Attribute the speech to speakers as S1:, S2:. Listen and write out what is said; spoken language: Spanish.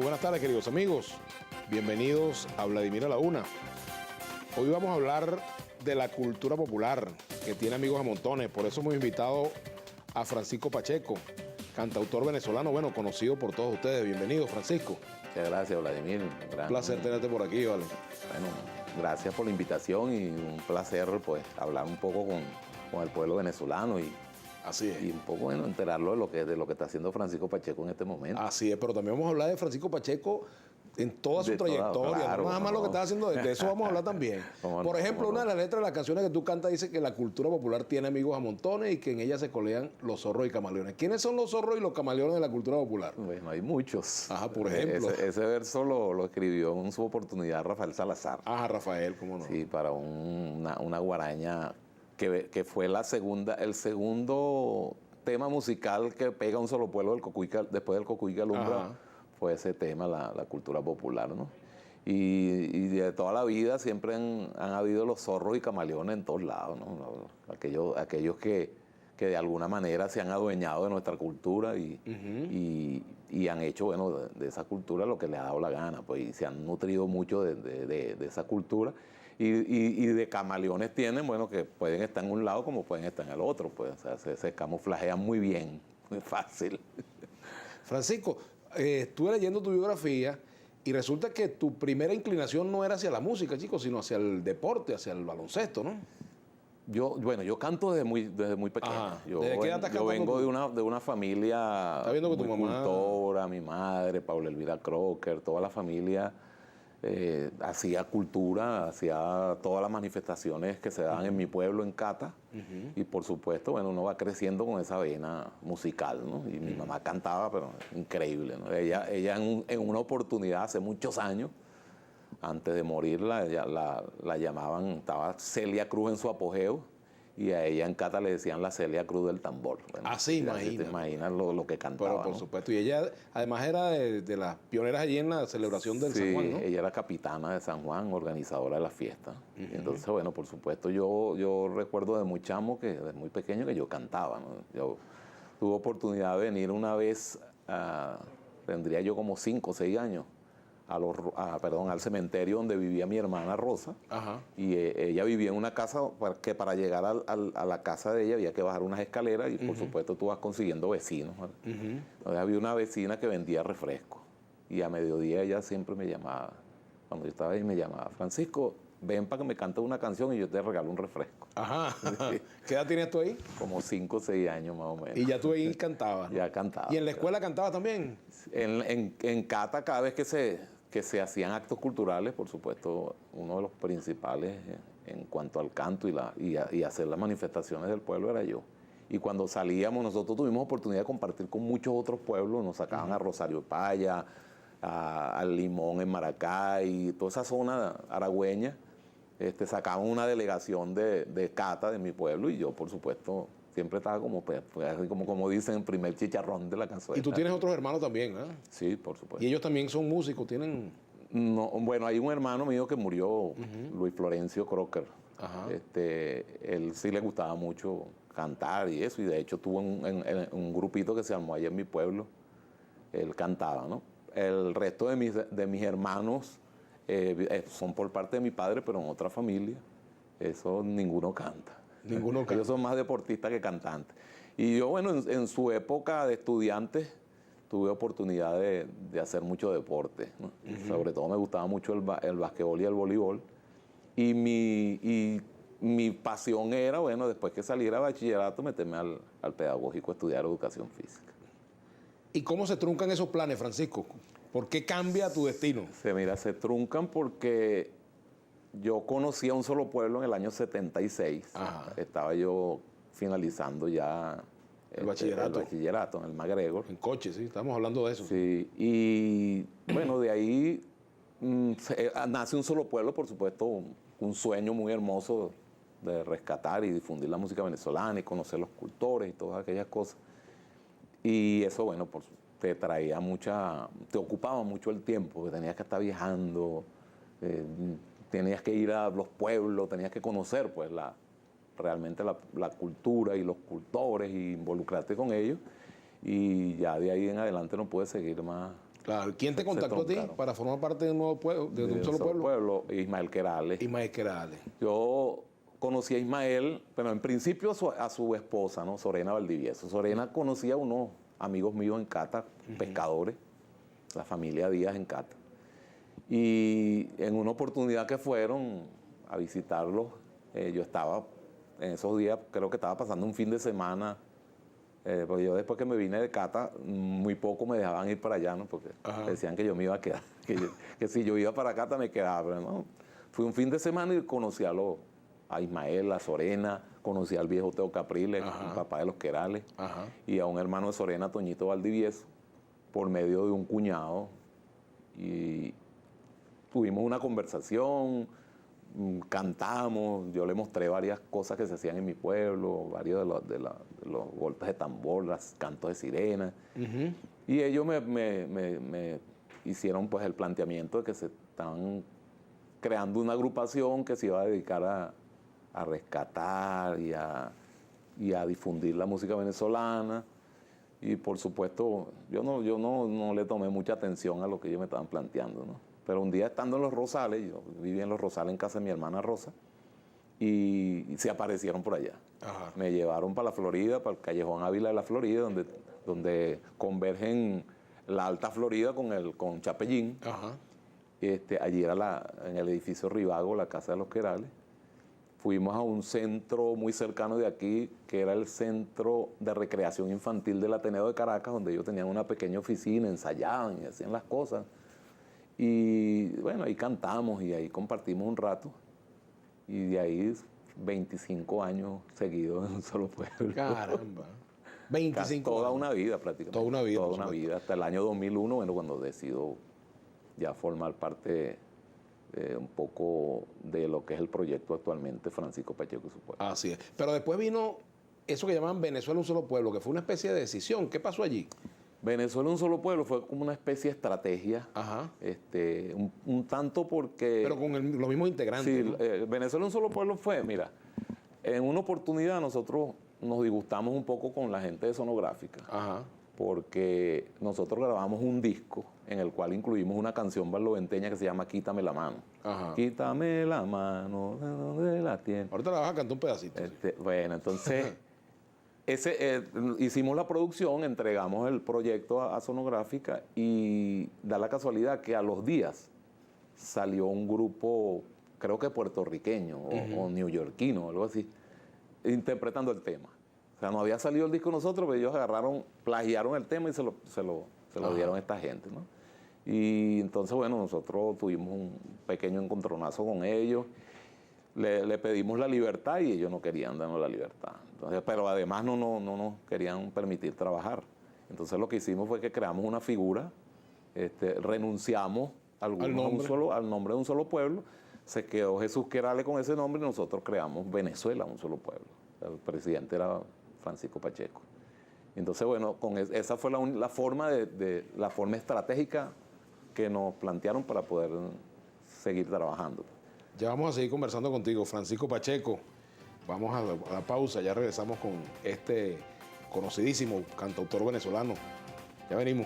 S1: Muy buenas tardes, queridos amigos. Bienvenidos a Vladimir a la Una. Hoy vamos a hablar de la cultura popular, que tiene amigos a montones. Por eso hemos invitado a Francisco Pacheco, cantautor venezolano, bueno, conocido por todos ustedes. Bienvenido, Francisco.
S2: Muchas gracias, Vladimir.
S1: Un placer tenerte por aquí, vale.
S2: Bueno, gracias por la invitación y un placer, pues, hablar un poco con el pueblo venezolano y
S1: así es.
S2: Y un poco, bueno, enterarlo de lo que está haciendo Francisco Pacheco en este momento.
S1: Así es, pero también vamos a hablar de Francisco Pacheco en toda su trayectoria, claro, no nada más lo que está haciendo, de eso vamos a hablar también. Por ejemplo, una de las letras de las canciones que tú cantas dice que la cultura popular tiene amigos a montones y que en ella se colean los zorros y camaleones. ¿Quiénes son los zorros y los camaleones de la cultura popular?
S2: Bueno, hay muchos.
S1: Ajá, por ejemplo.
S2: Ese verso lo escribió en su oportunidad Rafael Salazar.
S1: Ajá, Rafael, cómo no.
S2: Sí, para una guaraña que fue el segundo tema musical que pega un solo pueblo del Cocuy, después del Cocuy Calumba. Fue ese tema, la cultura popular, ¿no? Y de toda la vida siempre han habido los zorros y camaleones en todos lados, ¿no? Aquellos que de alguna manera se han adueñado de nuestra cultura y han hecho, bueno, de esa cultura lo que les ha dado la gana, pues, y se han nutrido mucho de esa cultura. Y de camaleones tienen, bueno, que pueden estar en un lado como pueden estar en el otro, pues, o sea, se camuflajean muy bien, muy fácil.
S1: Francisco, estuve leyendo tu biografía y resulta que tu primera inclinación no era hacia la música, chicos, sino hacia el deporte, hacia el baloncesto, ¿no?
S2: Yo canto desde muy pequeño.
S1: Ajá.
S2: Yo
S1: tú?
S2: vengo de una familia
S1: muy
S2: cultora, mi madre, Paula Elvira Crocker, toda la familia hacía cultura, hacía todas las manifestaciones que se daban en mi pueblo, en Cata, y por supuesto, bueno, uno va creciendo con esa vena musical, ¿no? Y mi mamá cantaba, pero increíble, ¿no? Ella en una oportunidad, hace muchos años, antes de morir, la llamaban, estaba Celia Cruz en su apogeo, y a ella en Cata le decían la Celia Cruz del tambor. Bueno,
S1: así, imagina.
S2: Te imaginas lo que cantaba.
S1: Pero por supuesto, y ella además era de las pioneras allí en la celebración del San Juan, ¿no?
S2: Ella era capitana de San Juan, organizadora de la fiesta. Entonces, bueno, por supuesto, yo recuerdo de muy chamo, desde muy pequeño, que yo cantaba, ¿no? Yo tuve oportunidad de venir una vez, tendría yo como 5 o 6 años, al cementerio donde vivía mi hermana Rosa.
S1: Ajá.
S2: Y ella vivía en una casa que para llegar a la casa de ella había que bajar unas escaleras y por supuesto tú vas consiguiendo vecinos. Entonces había una vecina que vendía refrescos y a mediodía ella siempre me llamaba, cuando yo estaba ahí me llamaba: Francisco, ven para que me cantes una canción y yo te regalo un refresco.
S1: Ajá. Sí. ¿Qué edad tenías tú ahí?
S2: Como 5 o 6 años más o menos.
S1: Y ya tú ahí cantabas, ¿no?
S2: Ya cantaba.
S1: ¿Y en la escuela cantabas también?
S2: En Cata, cada vez que se hacían actos culturales, por supuesto, uno de los principales en cuanto al canto y hacer las manifestaciones del pueblo era yo. Y cuando salíamos, nosotros tuvimos oportunidad de compartir con muchos otros pueblos, nos sacaban a Rosario Paya, al Limón en Maracay, toda esa zona aragüeña, sacaban una delegación de Cata, de mi pueblo, y yo, por supuesto, siempre estaba como dicen, el primer chicharrón de la cazuela.
S1: Y tú tienes otros hermanos también, ¿eh?
S2: Sí, por supuesto.
S1: Y ellos también son músicos, tienen...
S2: No, bueno, hay un hermano mío que murió, Luis Florencio Crocker.
S1: Ajá.
S2: Él sí le gustaba mucho cantar y eso, y de hecho tuvo un grupito que se armó allá en mi pueblo. Él cantaba, ¿no? El resto de mis hermanos son por parte de mi padre, pero en otra familia. Eso ninguno canta.
S1: Ninguno canta.
S2: Ellos son más deportistas que cantantes. Y yo, bueno, en su época de estudiante, tuve oportunidad de hacer mucho deporte, ¿no? Sobre todo me gustaba mucho el basquetbol y el voleibol. Y mi pasión era, bueno, después que saliera de bachillerato, meterme al pedagógico a estudiar educación física.
S1: ¿Y cómo se truncan esos planes, Francisco? ¿Por qué cambia tu destino?
S2: Se truncan porque yo conocí a un solo pueblo en el año 76.
S1: Ajá.
S2: Estaba yo finalizando ya
S1: el bachillerato
S2: en el MacGregor.
S1: En coche, sí, estamos hablando de eso.
S2: Sí, y bueno, de ahí nace un solo pueblo, por supuesto, un sueño muy hermoso de rescatar y difundir la música venezolana y conocer los cultores y todas aquellas cosas. Y eso, bueno, te ocupaba mucho el tiempo, que tenías que estar viajando, tenías que ir a los pueblos, tenías que conocer pues realmente la cultura y los cultores y involucrarte con ellos. Y ya de ahí en adelante no pude seguir más
S1: Claro. ¿Quién te
S2: se
S1: contactó a ti
S2: truncaron.
S1: para formar parte de un nuevo pueblo, de un solo pueblo?
S2: Ismael Querales.
S1: Ismael Querales.
S2: Yo conocí a Ismael, pero en principio a su esposa, ¿no? Sorena Valdivieso. Sorena conocía a unos amigos míos en Cata, pescadores, la familia Díaz en Cata. Y en una oportunidad que fueron a visitarlos, yo estaba en esos días, creo que estaba pasando un fin de semana, porque yo después que me vine de Cata, muy poco me dejaban ir para allá, ¿no? Porque decían que yo me iba a quedar, que si yo iba para Cata me quedaba, pero no. Fui un fin de semana y conocí a Ismael, a Sorena, conocí al viejo Teo Capriles, el papá de los Querales, y a un hermano de Sorena, Toñito Valdivieso, por medio de un cuñado. Y tuvimos una conversación, cantamos, yo le mostré varias cosas que se hacían en mi pueblo, varios de los golpes de tambor, los cantos de sirena. Y ellos me hicieron pues el planteamiento de que se estaban creando una agrupación que se iba a dedicar a rescatar y a difundir la música venezolana. Y por supuesto, yo no le tomé mucha atención a lo que ellos me estaban planteando, ¿no? Pero un día estando en Los Rosales, yo vivía en Los Rosales en casa de mi hermana Rosa, y se aparecieron por allá. Me llevaron para la Florida, para el Callejón Ávila de la Florida, donde convergen la Alta Florida con Chapellín. Allí era en el edificio Rivago, la casa de los Querales. Fuimos a un centro muy cercano de aquí, que era el Centro de Recreación Infantil del Ateneo de Caracas, donde ellos tenían una pequeña oficina, ensayaban y hacían las cosas. Y bueno, ahí cantamos y ahí compartimos un rato. Y de ahí 25 años seguidos en un solo pueblo.
S1: Caramba. 25
S2: toda
S1: años.
S2: una vida prácticamente.
S1: Toda una vida.
S2: Toda una vida. Hasta el año 2001, bueno, cuando decido ya formar parte un poco de lo que es el proyecto actualmente Francisco Pacheco y su pueblo.
S1: Así es. Pero después vino eso que llaman Venezuela un solo pueblo, que fue una especie de decisión. ¿Qué pasó allí?
S2: Venezuela un solo pueblo fue como una especie de estrategia, un tanto porque...
S1: Pero con los mismos integrantes.
S2: Sí,
S1: ¿no?
S2: Venezuela un solo pueblo fue, mira, en una oportunidad nosotros nos disgustamos un poco con la gente de Sonográfica, porque nosotros grabamos un disco en el cual incluimos una canción barloventeña que se llama Quítame la mano. Quítame la mano, ¿de dónde la tienes?
S1: Ahorita la vas a cantar un pedacito.
S2: Bueno, entonces... hicimos la producción, entregamos el proyecto a Sonográfica y da la casualidad que a los días salió un grupo, creo que puertorriqueño o neoyorquino, algo así, interpretando el tema. O sea, no había salido el disco nosotros, pero ellos plagiaron el tema y se lo dieron a esta gente, ¿no? Y entonces, bueno, nosotros tuvimos un pequeño encontronazo con ellos. Le pedimos la libertad y ellos no querían darnos la libertad. Entonces, pero además no nos querían permitir trabajar. Entonces lo que hicimos fue que creamos una figura, renunciamos al nombre de un solo pueblo, se quedó Jesús Querales con ese nombre y nosotros creamos Venezuela, un solo pueblo. El presidente era Francisco Pacheco. Entonces, bueno, esa fue la forma la forma estratégica que nos plantearon para poder seguir trabajando.
S1: Ya vamos a seguir conversando contigo, Francisco Pacheco. Vamos a la pausa, ya regresamos con este conocidísimo cantautor venezolano. Ya venimos.